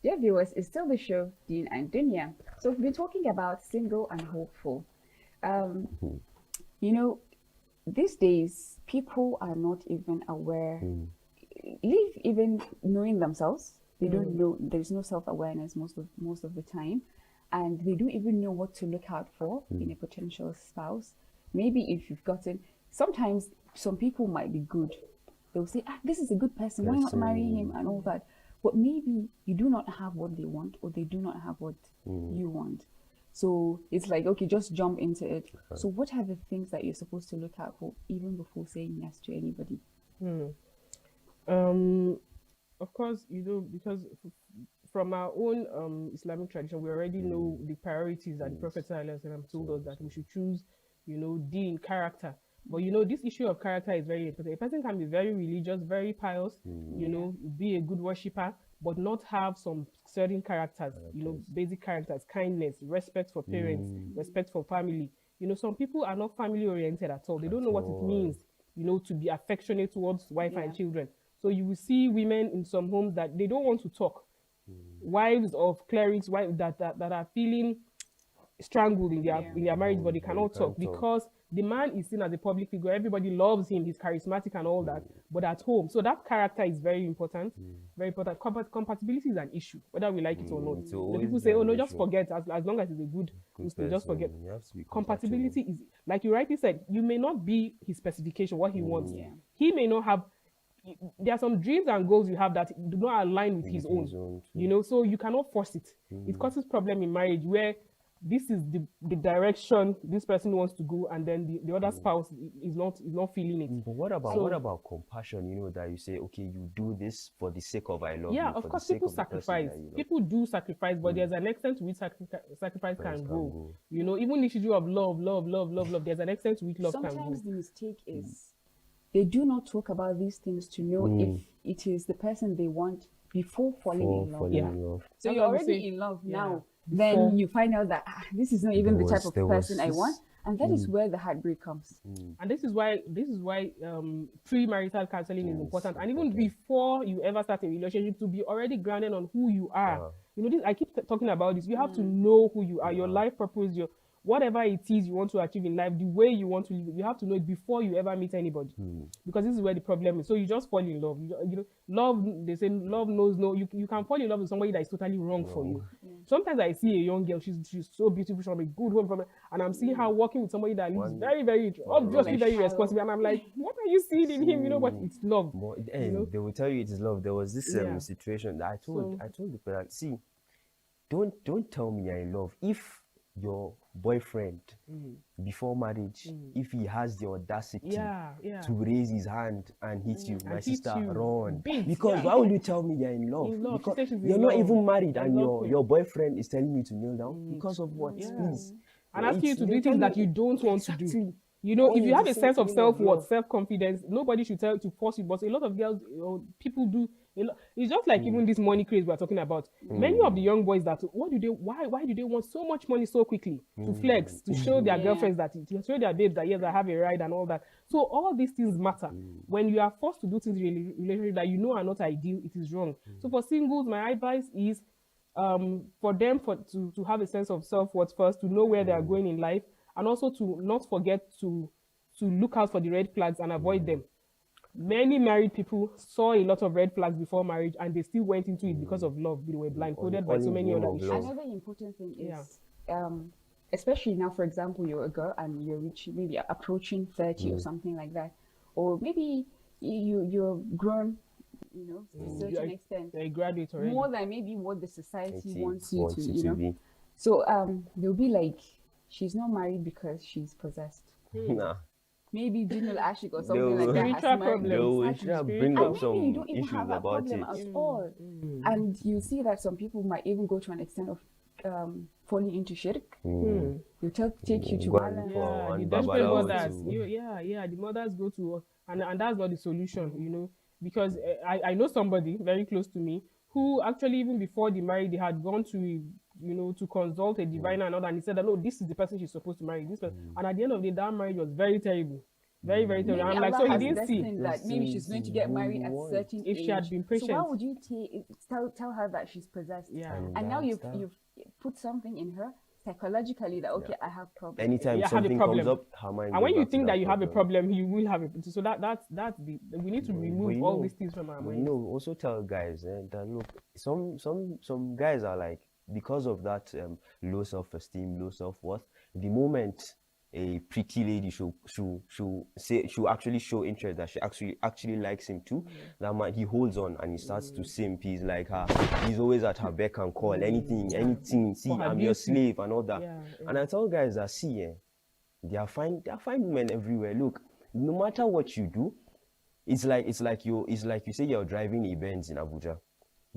Dear viewers, it's still the show Deen and Dunya. So we've been talking about single and hopeful. Um, you know, these days people are not even aware, leave even knowing themselves. They don't know. There's no self-awareness most of the time, and they don't even know what to look out for in a potential spouse. Maybe if you've gotten, sometimes some people might be good. They'll say, this is a good person. Why not marry him and all that? But maybe you do not have what they want, or they do not have what you want. So it's like, okay, just jump into it. So what are the things that you're supposed to look out for even before saying yes to anybody? Of course, because from our own Islamic tradition, we already know the priorities that the Prophet ﷺ told us that we should choose, deen, character. But this issue of character is very important. A person can be very religious, very pious, be a good worshipper, but not have some certain characters, basic characters, kindness, respect for parents, respect for family. Some people are not family oriented at all. They don't know what it means, to be affectionate towards wife and children. So you will see women in some homes that they don't want to talk. Wives of clerics, wives that are feeling strangled in their marriage, but they cannot talk because the man is seen as a public figure. Everybody loves him. He's charismatic and all that. But at home, so that character is very important. Very important. Compatibility is an issue, whether we like it or not. The people say, "Oh no, just forget." As long as it's a good Muslim, just forget. Compatibility is, like you rightly said, you may not be his specification, what he wants. He may not have. There are some dreams and goals you have that do not align with his own. So you cannot force it. It causes problem in marriage where this is the direction this person wants to go, and then the other spouse is not feeling it. But what about compassion? That you say, okay, you do this for the sake of I love you. Yeah, of course, people sacrifice. People do sacrifice, but there's an extent to which sacrifice can go. Even the issue of love, there's an extent to which love can go. Sometimes the mistake is they do not talk about these things to know if it is the person they want before falling in love. So you're already in love now. Then you find out that this is not even the type of person I want, and that is where the heartbreak comes. And this is why premarital counseling is important, and even before you ever start a relationship, to be already grounded on who you are. I keep talking about this. You have to know who you are, your life purpose, your whatever it is you want to achieve in life, the way you want to live, you have to know it before you ever meet anybody. Because this is where the problem is. So you just fall in love. Love, they say love knows no. You can fall in love with somebody that is totally wrong for you. Sometimes I see a young girl, she's so beautiful, from a good home, and I'm seeing her working with somebody that looks very, very, obviously very responsible. And I'm like, what are you seeing in him? But it's love. They will tell you it is love. There was this situation that I told the parents, see, don't tell me you're in love. If your boyfriend before marriage, if he has the audacity to raise his hand and hit you, my sister, run. Because why would you tell me you're in love? Because you're not even married, and your boyfriend is telling you to kneel down because of what? Please. And asking you to do things that you don't want to do. If you have a sense of self-worth, self-confidence, nobody should tell you to force you. But a lot of girls, people do. It's just like even this money craze we're talking about. Many of the young boys why do they want so much money so quickly? To flex, to show their girlfriends to show their babes that yes, I have a ride and all that. So all these things matter. When you are forced to do things in a relationship that you know are not ideal, it is wrong. So for singles, my advice is for them to have a sense of self-worth first, to know where they are going in life, and also to not forget to look out for the red flags and avoid them. Many married people saw a lot of red flags before marriage, and they still went into it because of love. They were blindfolded by so many other issues. Another important thing is, especially now, for example, you're a girl and you're maybe approaching 30 or something like that, or maybe you're grown, to a certain extent. You're a graduate already. More than maybe what the society wants you to be. So they'll be like, she's not married because she's possessed. Nah. Maybe Jinul Ashik or something like that. Spiritual problems. They should bring up some you don't even issues have that about problem it. at all. And you see that some people might even go to an extent of falling into shirk. They take you to Allah. The mothers. The mothers go to, and that's not the solution, because I know somebody very close to me who actually, even before the marriage, they had gone to to consult a diviner and all that, and he said that no, this is the person she's supposed to marry. This person. And at the end of the day, that marriage was very terrible. Very, very Maybe terrible. I'm like, so Allah he has didn't see. destined that maybe she's going to get married at a certain If age. she had been So why patient. would you tell her that she's possessed? Yeah. And now you've put something in her psychologically that okay, I have problems. Anytime Yeah, have a something comes problem. up, her mind And when goes you back to think that you have a problem. problem, you will have it. So that's the we need to remove all these things from our But mind. also tell guys that look, some guys are like, because of that low self-esteem, low self-worth, the moment a pretty lady she'll actually show interest, that she actually likes him too, that man, he holds on and he starts to simp. He's like he's always at her beck and call. Anything, see, I'm your slave and all that. And I tell guys that, see, there are fine women everywhere. Look, no matter what you do, it's like you say you're driving a Benz in Abuja.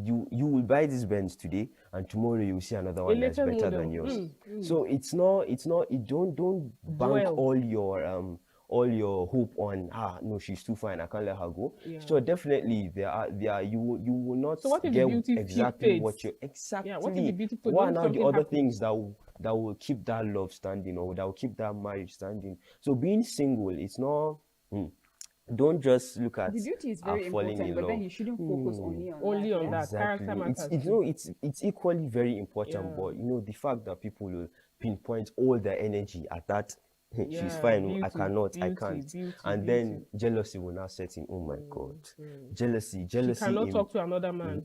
You will buy this Benz today, and tomorrow you will see another one that's better than yours. So it's not. Don't bank all your hope on no, she's too fine, I can't let her go. So definitely there are you will not get exactly what you what are the other things that will keep that love standing, or that will keep that marriage standing. So being single, it's not. Don't just look at the beauty is very important, but then you shouldn't focus only on that. Exactly. Character matters. It's equally very important, but the fact that people will pinpoint all their energy at that. She's fine. Beauty, I cannot. I can't. And then jealousy will now set in. Oh my God, jealousy. She cannot talk to another man.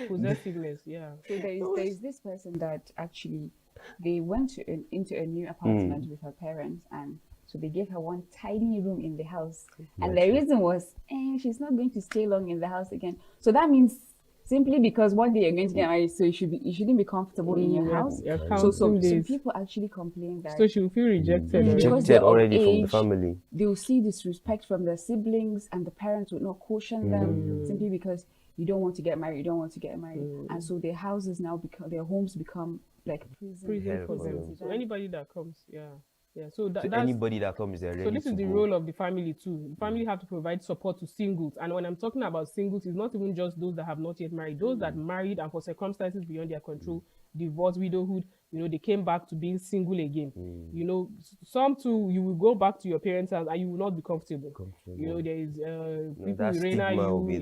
Possessiveness. Yeah. So there is this person that actually they went into a new apartment with her parents, and so they gave her one tiny room in the house. And the reason was, she's not going to stay long in the house again. So that means simply because one day you're going to get married, so you shouldn't be comfortable in your house. So people actually complain that. So she will feel rejected. Rejected already from the family. They will see disrespect from their siblings, and the parents would not caution them simply because you don't want to get married. And so their houses now their homes become like prison for them. So anybody that comes, So anybody that comes there. So this is the role of the family too. The family have to provide support to singles. And when I'm talking about singles, it's not even just those that have not yet married. Those that married and for circumstances beyond their control, divorce, widowhood, they came back to being single again. Some too, you will go back to your parents' house and you will not be comfortable. There is people will rain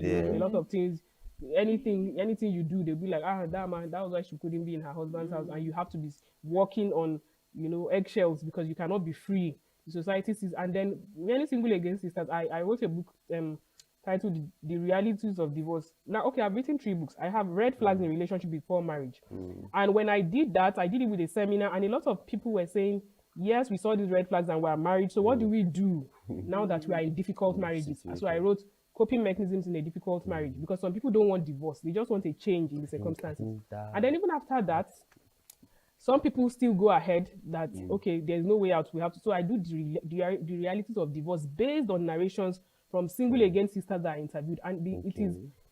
you, a lot of things. Anything you do, they'll be like, that man, that was why she couldn't be in her husband's house, and you have to be working on eggshells because you cannot be free. The society sees. And then many single against sisters, I wrote a book titled The Realities of Divorce. Now, okay, I've written 3 books. I have red flags in relationship before marriage. And when I did that, I did it with a seminar, and a lot of people were saying, yes, we saw these red flags and we are married, so what do we do now that we are in difficult marriages? So I wrote coping mechanisms in a difficult marriage, because some people don't want divorce, they just want a change in the circumstances. And then even after that, some people still go ahead that, okay, there's no way out, we have to. So I do the realities of divorce based on narrations from single against sisters that are interviewed. And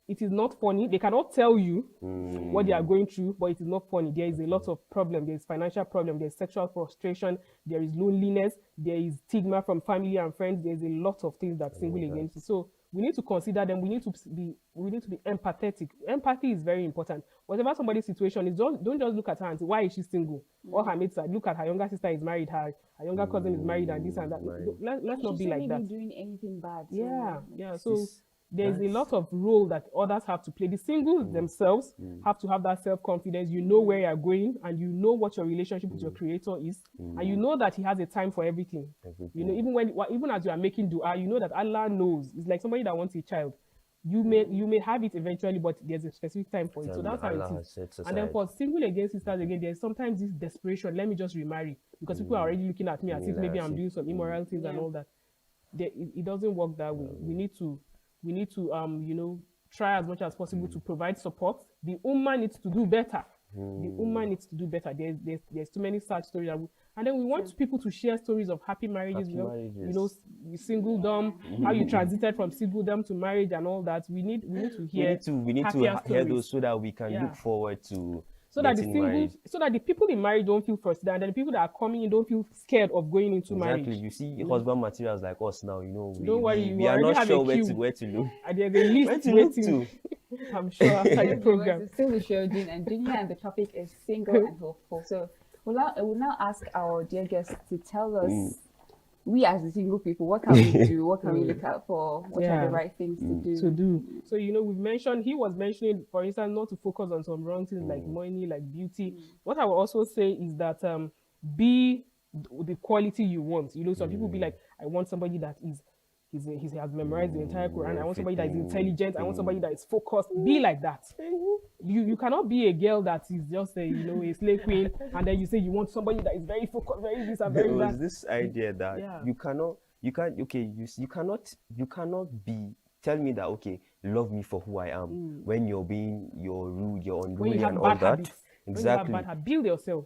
it is not funny. They cannot tell you what they are going through, but it is not funny. There is a lot of problem. There's financial problem. There's sexual frustration. There is loneliness. There is stigma from family and friends. There's a lot of things that single against. So we need to consider them. We need to be empathetic. Empathy is very important. Whatever somebody's situation is, don't just look at her and say, why is she single? Or her mates are, look at her younger sister is married, her younger cousin is married, and this and that. Let's not be like that. She's not doing anything bad. So there's a lot of role that others have to play. The singles themselves have to have that self-confidence. You know where you're going, and you know what your relationship with your creator is, and you know that he has a time for everything. Even as you are making dua, you know that Allah knows. It's like somebody that wants a child. You may have it eventually, but there's a specific time for it. So that's how it is. And then for single against sisters again, there's sometimes this desperation. Let me just remarry, because people are already looking at me as if maybe I'm doing some immoral things and all that. It doesn't work that way. We need to try as much as possible to provide support. The Ummah needs to do better. The Ummah needs to do better. There's too many such stories. And then we want people to share stories of happy marriages. Singledom, how you transited from singledom to marriage and all that. We need to hear. We need to hear those so that we can look forward to. So that the people in marriage don't feel frustrated, and then the people that are coming in don't feel scared of going into marriage. Exactly. You see, husband materials like us now, don't worry, we are not sure where to look. And there's a list waiting. I'm sure after the program. It's still the show, Deen and Dunya, and the topic is single and hopeful. So we'll now ask our dear guests to tell us we as the single people, what can we do? What can we look out for? What are the right things to do? So, we've mentioned, he was mentioning, for instance, not to focus on some wrong things like money, like beauty. What I will also say is that be the quality you want. Some people be like, I want somebody that he has memorized the entire Quran. I want somebody that is intelligent. I want somebody that is focused. Be like that. You cannot be a girl that is just a slave queen, and then you say you want somebody that is very focused, very this and very that. There was this idea that you cannot be tell me that okay, love me for who I am when you're rude, you're unruly and all that. Habits. Exactly. When you have bad habits, build yourself.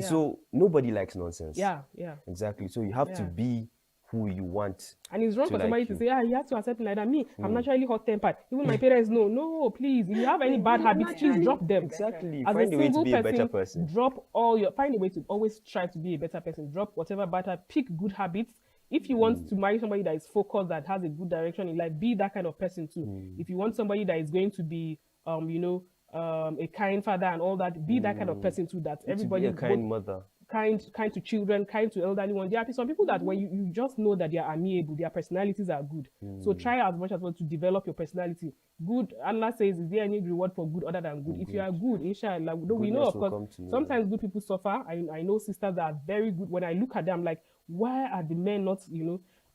So nobody likes nonsense. Yeah. Exactly. So you have to be who you want. And it's wrong for somebody to say, you have to accept me like that. Me, I'm naturally hot-tempered. Even my parents know. No, please. If you have any bad habits, please drop them. Exactly. As find a a way to single be a better person. Find a way to always try to be a better person. Drop whatever bad habits. Pick good habits. If you want to marry somebody that is focused, that has a good direction in life, be that kind of person too. If you want somebody that is going to be, a kind father and all that, be that kind of person too. That everybody be a kind mother. Kind to children, kind to elderly ones. There are some people that when you just know that they are amiable, their personalities are good. So try as much as well to develop your personality. Good. Allah says, is there any reward for good other than good? If you are good, inshallah. We know, of course, sometimes good people suffer. I know sisters that are very good. When I look at them, I'm like, why are the men not,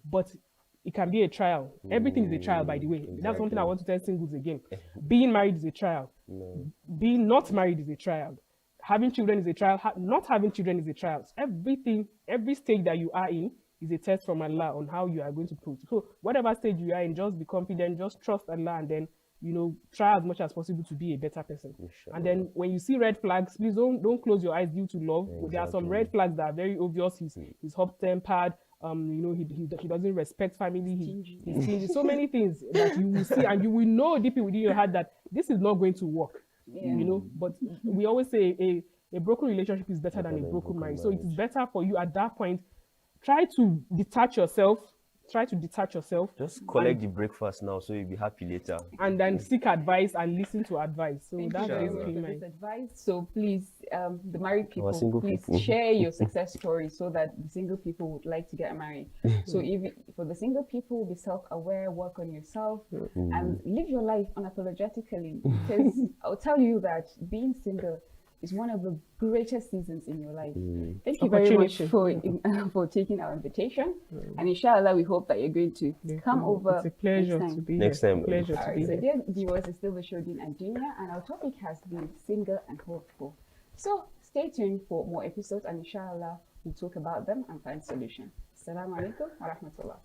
but it can be a trial. Everything is a trial, by the way. Exactly. That's something I want to tell singles again. Being married is a trial. Being not married is a trial. Having children is a trial. Not having children is a trial. Everything, every stage that you are in is a test from Allah on how you are going to prove. So whatever stage you are in, just be confident, just trust Allah, and then try as much as possible to be a better person. Inshallah. And then when you see red flags, please don't close your eyes due to love. Exactly. There are some red flags that are very obvious. He's hot-tempered. He doesn't respect family. He's stingy. So many things that you will see, and you will know deep within your heart that this is not going to work. But we always say a broken relationship is better than a broken marriage. So it is better for you at that point. Try to detach yourself. Just collect the breakfast now, so you'll be happy later. And then seek advice and listen to advice. So that's basically my advice. So please, the married people, please share your success story so that the single people would like to get married. So if for the single people, be self-aware, work on yourself, and live your life unapologetically. Because I'll tell you that being single is one of the greatest seasons in your life. Thank you very much for taking our invitation. And inshallah, we hope that you're going to come over. It's a pleasure to be here. Next time. Pleasure to be so here. dear viewers, it's still the show Deen Dunya, and our topic has been single and hopeful. So stay tuned for more episodes, and inshallah, we'll talk about them and find solutions. Assalamu alaikum wa rahmatullah.